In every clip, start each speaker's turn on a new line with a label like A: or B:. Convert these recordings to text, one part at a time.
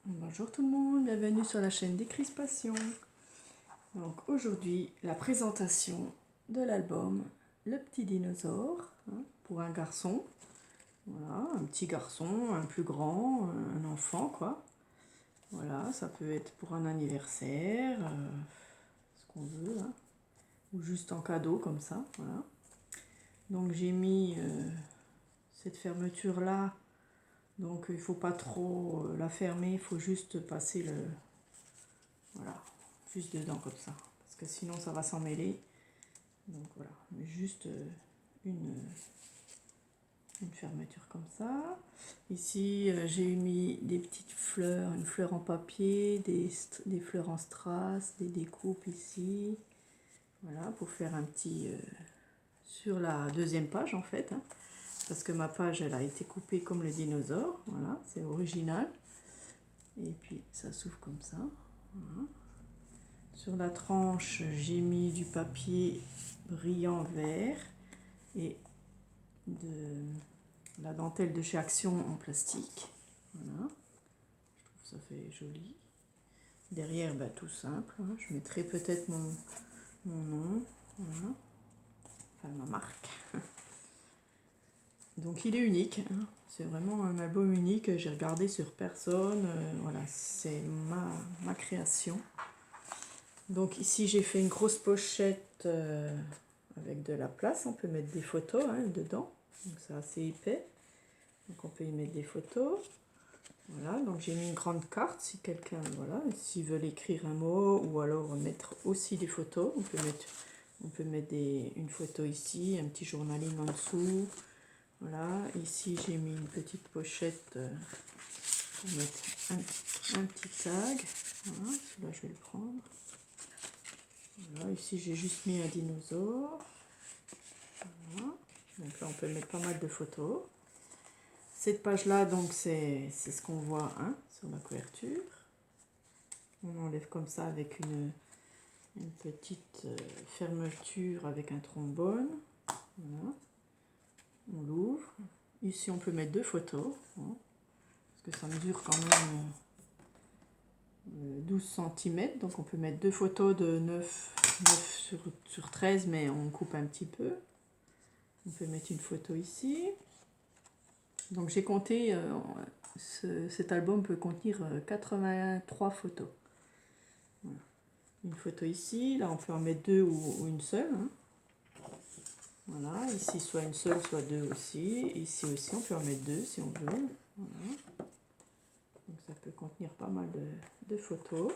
A: Bonjour tout le monde, bienvenue sur la chaîne Décrispation. Donc aujourd'hui, la présentation de l'album Le Petit Dinosaure, pour un garçon. Voilà, un petit garçon, un plus grand, un enfant quoi. Voilà, ça peut être pour un anniversaire, ce qu'on veut, ou juste en cadeau comme ça. Voilà. Donc j'ai mis cette fermeture là. Donc il ne faut pas trop la fermer, il faut juste passer le... Voilà, juste dedans comme ça. Parce que sinon ça va s'en mêler. Donc voilà, juste une fermeture comme ça. Ici j'ai mis des petites fleurs, une fleur en papier, des fleurs en strass, des découpes ici. Voilà, pour faire un petit... sur la deuxième page en fait. Parce que ma page elle a été coupée comme le dinosaure. Voilà, c'est original. Et puis ça s'ouvre comme ça. Voilà. Sur la tranche, j'ai mis du papier brillant vert et de la dentelle de chez Action en plastique. Voilà, je trouve que ça fait joli. Derrière, tout simple, je mettrai peut-être mon nom, voilà. Enfin ma marque. Donc il est unique, c'est vraiment un album unique, j'ai regardé sur personne, voilà, c'est ma création. Donc ici j'ai fait une grosse pochette avec de la place, on peut mettre des photos dedans, donc c'est assez épais, donc on peut y mettre des photos. Voilà, donc j'ai mis une grande carte si quelqu'un, voilà, s'ils veulent écrire un mot ou alors mettre aussi des photos, on peut mettre une photo ici, un petit journaling en dessous. Voilà, ici j'ai mis une petite pochette pour mettre un petit tag. Voilà, celui-là je vais le prendre. Voilà, ici j'ai juste mis un dinosaure. Voilà. Donc là on peut mettre pas mal de photos. Cette page là donc c'est ce qu'on voit sur la couverture. On enlève comme ça avec une petite fermeture avec un trombone. Voilà. On l'ouvre. Ici on peut mettre deux photos. Parce que ça mesure quand même 12 cm. Donc on peut mettre deux photos de 9 sur 13, mais on coupe un petit peu. On peut mettre une photo ici. Donc j'ai compté, cet album peut contenir 83 photos. Voilà. Une photo ici, là on peut en mettre deux ou une seule. Voilà, ici soit une seule, soit deux aussi. Ici aussi on peut en mettre deux si on veut. Voilà. Donc ça peut contenir pas mal de photos.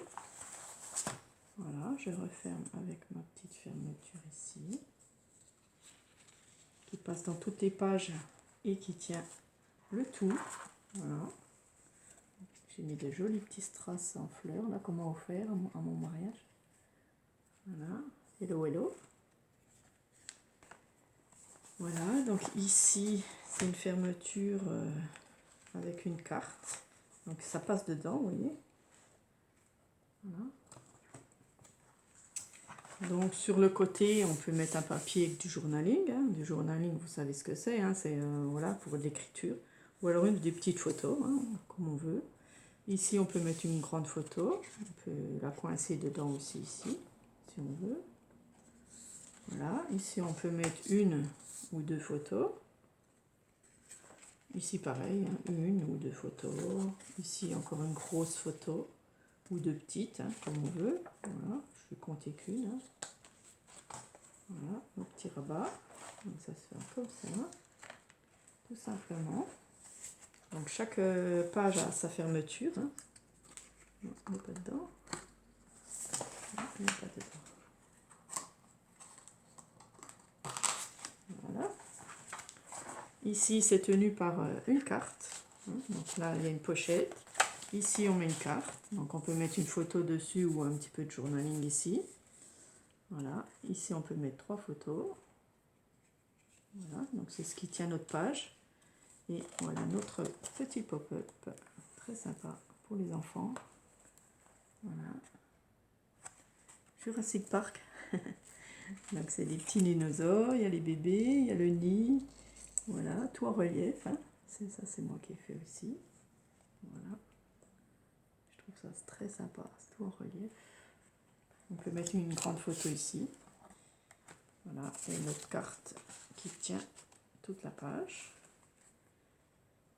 A: Voilà, je referme avec ma petite fermeture ici, qui passe dans toutes les pages et qui tient le tout. Voilà. J'ai mis de jolis petits strass en fleurs, là, qu'on m'a offert à mon mariage. Voilà, hello hello. Voilà, donc ici, c'est une fermeture avec une carte. Donc ça passe dedans, vous voyez. Voilà. Donc sur le côté, on peut mettre un papier avec du journaling. Du journaling, vous savez ce que c'est, c'est voilà, pour l'écriture. Ou alors des petites photos, comme on veut. Ici, on peut mettre une grande photo. On peut la coincer dedans aussi, ici, si on veut. Voilà, ici, on peut mettre une ou deux photos. Ici, pareil, une ou deux photos. Ici, encore une grosse photo. Ou deux petites, comme on veut. Voilà, je vais compter qu'une. Voilà, mon petit rabat. Donc ça se fait comme ça, tout simplement. Donc chaque page a sa fermeture. Non, on n'est pas dedans. Non, on n'est pas dedans. Voilà. Ici, c'est tenu par une carte. Donc là, il y a une pochette. Ici, on met une carte. Donc on peut mettre une photo dessus ou un petit peu de journaling ici. Voilà. Ici, on peut mettre trois photos. Voilà. Donc c'est ce qui tient notre page. Et voilà notre petit pop-up. Très sympa pour les enfants. Voilà. Jurassic Park. Donc c'est des petits dinosaures, il y a les bébés, il y a le nid. Voilà, tout en relief. C'est ça, c'est moi qui ai fait aussi. Voilà. c'est très sympa, c'est tout en relief. On peut mettre une grande photo ici. Voilà, et notre carte qui tient toute la page.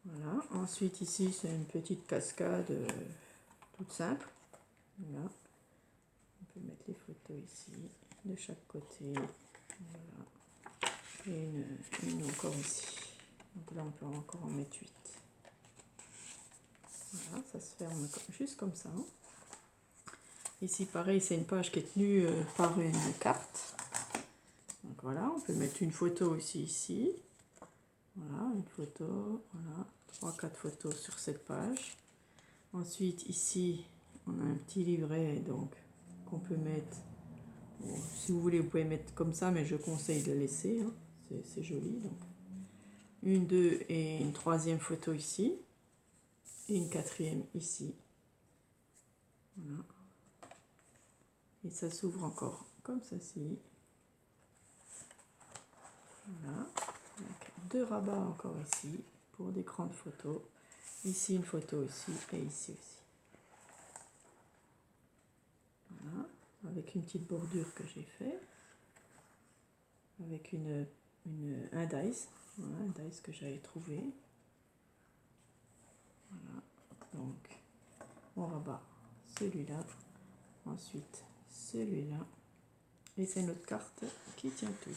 A: Voilà, ensuite ici c'est une petite cascade toute simple. Voilà, on peut mettre les photos ici, de chaque côté. Voilà, et une encore ici. Donc là on peut encore en mettre 8. Voilà, ça se ferme juste comme ça. Ici pareil, c'est une page qui est tenue par une carte. Donc voilà, on peut mettre une photo aussi ici. Voilà, une photo, voilà, 3-4 photos sur cette page. Ensuite, ici, on a un petit livret donc qu'on peut mettre. Bon, si vous voulez, vous pouvez mettre comme ça, mais je conseille de laisser. Hein, c'est joli. Donc, une, deux et une troisième photo ici. Et une quatrième ici. Voilà. Et ça s'ouvre encore comme ceci. Voilà. Donc, 2 rabats encore ici pour des grandes photos. Ici une photo aussi et ici aussi. Voilà. Avec une petite bordure que j'ai fait. Avec un dice. Voilà, un dice que j'avais trouvé. Voilà. Donc on rabat celui-là. Ensuite celui-là. Et c'est notre carte qui tient tout.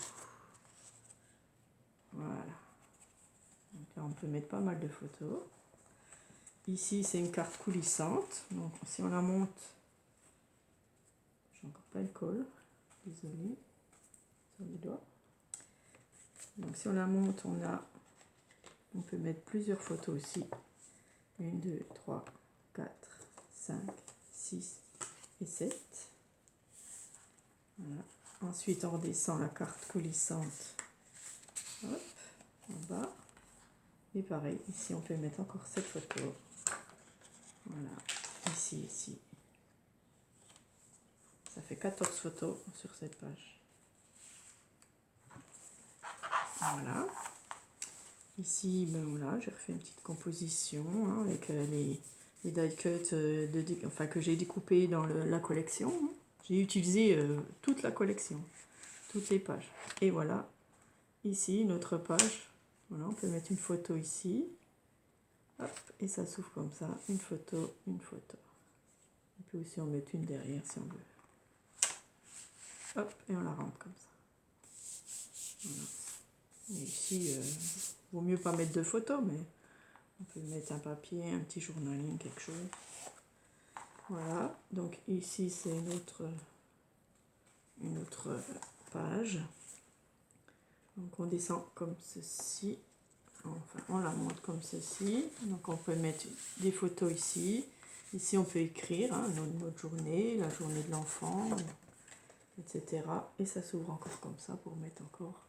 A: Voilà. Donc là, on peut mettre pas mal de photos. Ici, c'est une carte coulissante. Donc, si on la monte, j'ai encore pas le colle. Désolée. Sur les doigts. Donc, si on la monte, on peut mettre plusieurs photos aussi. 1, 2, 3, 4, 5, 6 et 7. Voilà. Ensuite, on redescend la carte coulissante. Hop, en bas. Et pareil, ici, on peut mettre encore 7 photos. Voilà, ici. Ça fait 14 photos sur cette page. Voilà. Ici, ben voilà, j'ai refait une petite composition hein, avec les die cuts enfin, que j'ai découpé dans la collection. Hein. J'ai utilisé toute la collection, toutes les pages. Et voilà, ici, une autre page. Voilà, on peut mettre une photo ici. Hop, et ça s'ouvre comme ça, une photo, une photo. On peut aussi en mettre une derrière si on veut. Hop, et on la rentre comme ça. Voilà. Et ici, vaut mieux pas mettre de photos, mais on peut mettre un papier, un petit journaling, quelque chose. Voilà, donc ici c'est une autre page. Donc on descend comme ceci. Enfin, on la monte comme ceci. Donc on peut mettre des photos ici. Ici on peut écrire hein, notre journée, la journée de l'enfant, etc. Et ça s'ouvre encore comme ça pour mettre encore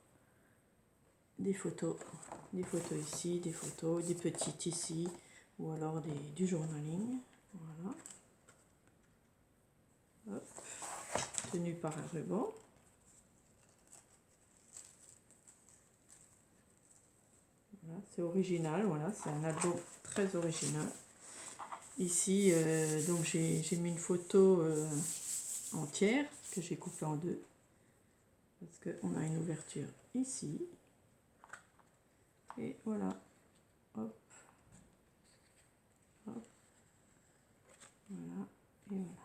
A: des photos ici, des photos, des petites ici, ou alors du journaling. Voilà. Hop. Tenu par un ruban. Voilà, c'est original, voilà, c'est un album très original. Ici, donc j'ai mis une photo entière que j'ai coupée en deux. Parce qu'on a une ouverture ici. Et voilà. Hop. Hop. Voilà. Et voilà.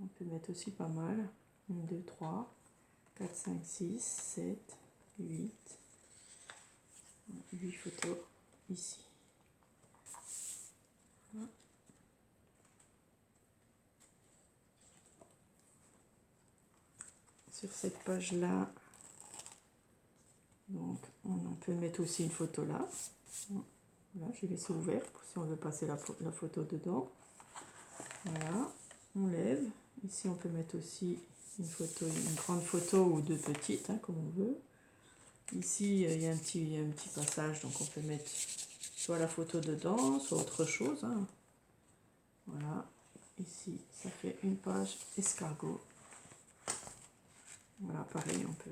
A: On peut mettre aussi pas mal. 1, 2, 3, 4, 5, 6, 7, 8. 8 photos ici. Voilà. Sur cette page-là, donc on peut mettre aussi une photo là. Voilà, j'ai laissé ouvert pour si on veut passer la photo dedans. Voilà, on lève. Ici, on peut mettre aussi une photo, une grande photo ou deux petites, hein, comme on veut. Ici, il y a un petit passage, donc on peut mettre soit la photo dedans, soit autre chose. Hein. Voilà, ici, ça fait une page escargot. Voilà, pareil, on peut,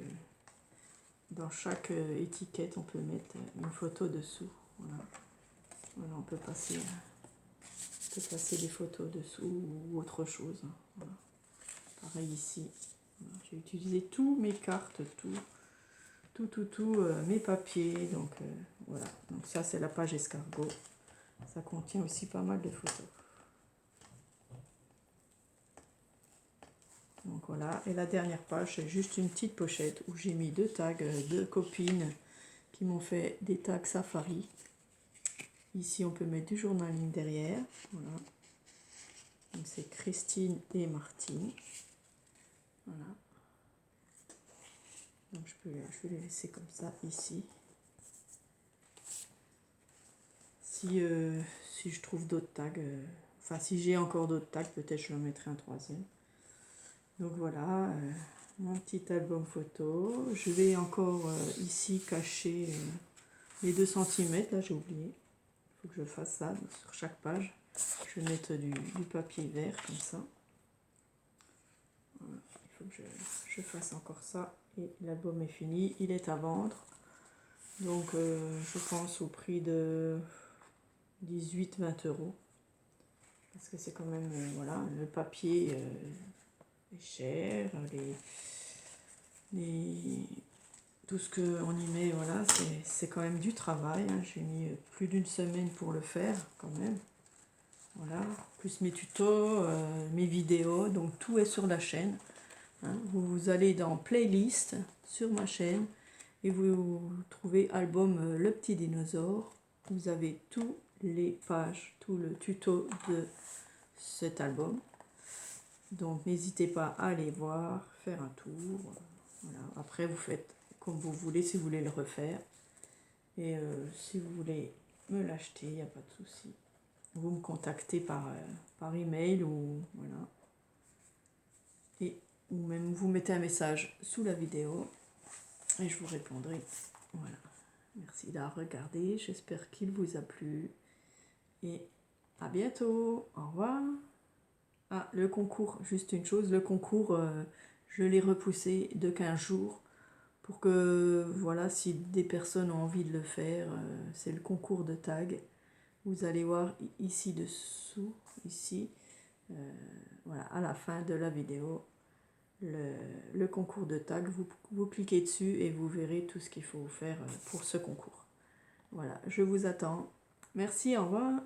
A: dans chaque étiquette, on peut mettre une photo dessous. Voilà, voilà on peut passer peux passer des photos dessous ou autre chose. Voilà. Pareil ici. Voilà. J'ai utilisé tous mes cartes, tout, mes papiers. Donc voilà. Donc ça c'est la page escargot. Ça contient aussi pas mal de photos. Donc voilà. Et la dernière page, c'est juste une petite pochette où j'ai mis 2 tags de copines qui m'ont fait des tags safari. Ici, on peut mettre du journaling derrière. Voilà. Donc c'est Christine et Martine. Voilà. Donc je vais les laisser comme ça ici. Si je trouve d'autres tags, enfin si j'ai encore d'autres tags, peut-être je en mettrai un troisième. Donc voilà, mon petit album photo. Je vais encore ici cacher les 2 cm, là j'ai oublié. Il faut que je fasse ça sur chaque page. Je vais mettre du papier vert comme ça. Voilà. Il faut que je fasse encore ça. Et l'album est fini. Il est à vendre. Donc je pense au prix de 18-20 euros. Parce que c'est quand même, voilà, le papier est cher. Tout ce qu'on y met, voilà, c'est quand même du travail. Hein. J'ai mis plus d'une semaine pour le faire quand même. Voilà, plus mes tutos, mes vidéos, donc tout est sur la chaîne. Hein. Vous allez dans playlist sur ma chaîne et vous trouvez album Le Petit Dinosaure. Vous avez toutes les pages, tout le tuto de cet album. Donc n'hésitez pas à aller voir, faire un tour. Voilà. Après vous faites comme vous voulez, si vous voulez le refaire. Et si vous voulez me l'acheter, il n'y a pas de souci. Vous me contactez par email ou voilà. Ou même vous mettez un message sous la vidéo et je vous répondrai. Voilà. Merci d'avoir regardé. J'espère qu'il vous a plu. Et à bientôt. Au revoir. Ah, le concours, juste une chose, le concours, je l'ai repoussé de 15 jours pour que, voilà, si des personnes ont envie de le faire, c'est le concours de tag. Vous allez voir ici dessous, ici, voilà, à la fin de la vidéo, le concours de tag. Vous cliquez dessus et vous verrez tout ce qu'il faut faire pour ce concours. Voilà, je vous attends. Merci, au revoir.